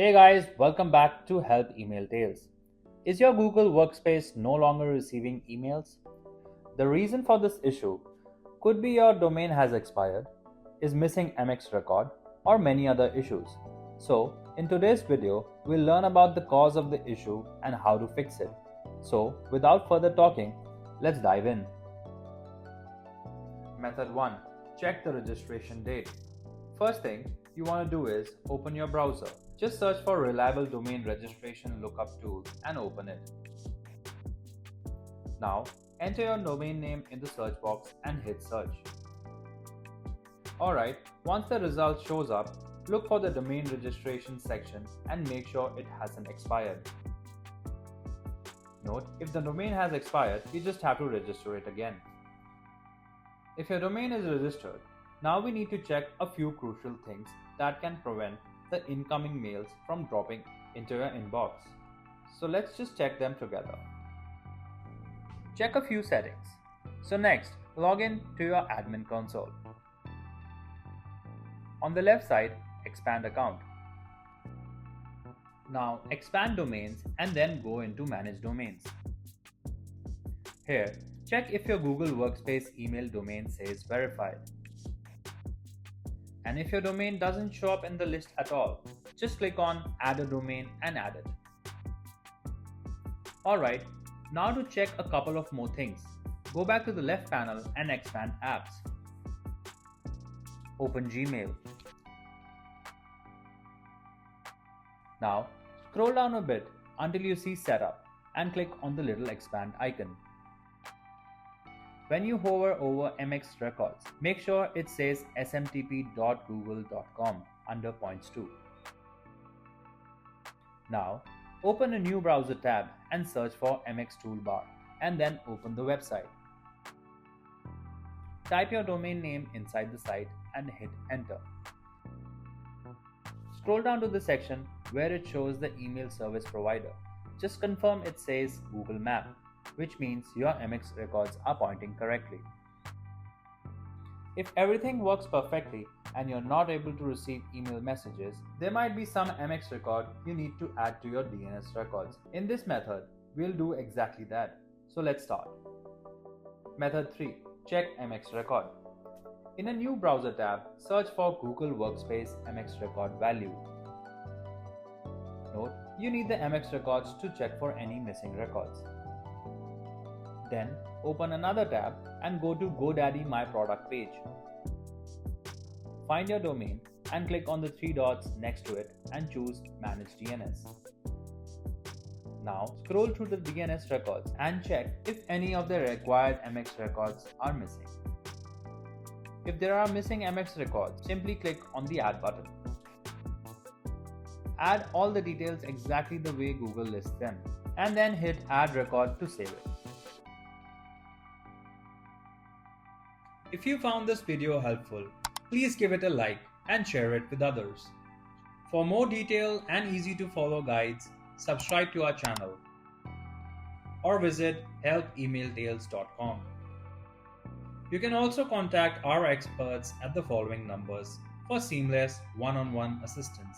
Hey guys, welcome back to Help Email Tales. Is your Google Workspace no longer receiving emails? The reason for this issue could be your domain has expired, is missing MX record, or many other issues. So, in today's video, we'll learn about the cause of the issue and how to fix it. So, without further talking, let's dive in. Method 1. Check the registration date. First thing you want to do is open your browser. Just search for reliable domain registration lookup tool and open it. Now, enter your domain name in the search box and hit search. Alright, once the result shows up, look for the domain registration section and make sure it hasn't expired. Note, if the domain has expired, you just have to register it again. If your domain is registered, now we need to check a few crucial things that can prevent the incoming mails from dropping into your inbox. So let's just check them together. Check a few settings. So next, log in to your admin console. On the left side, expand account. Now expand domains and then go into manage domains. Here, check if your Google Workspace email domain says verified. And if your domain doesn't show up in the list at all, just click on add a domain and add it. Alright, now to check a couple of more things, go back to the left panel and expand apps. Open Gmail. Now scroll down a bit until you see setup and click on the little expand icon. When you hover over MX records, make sure it says smtp.google.com under points 2. Now, open a new browser tab and search for MX toolbar and then open the website. Type your domain name inside the site and hit enter. Scroll down to the section where it shows the email service provider. Just confirm it says Google Map, which means your MX records are pointing correctly. If everything works perfectly and you're not able to receive email messages, there might be some MX record you need to add to your DNS records. In this method, we'll do exactly that. So let's start. Method 3. Check MX record. In a new browser tab, search for Google Workspace MX record value. Note, you need the MX records to check for any missing records. Then open another tab and go to GoDaddy My Product page. Find your domain and click on the 3 dots next to it and choose Manage DNS. Now scroll through the DNS records and check if any of the required MX records are missing. If there are missing MX records, simply click on the Add button. Add all the details exactly the way Google lists them and then hit Add Record to save it. If you found this video helpful, please give it a like and share it with others. For more detailed and easy to follow guides, subscribe to our channel or visit helpemailtales.com. You can also contact our experts at the following numbers for seamless one-on-one assistance.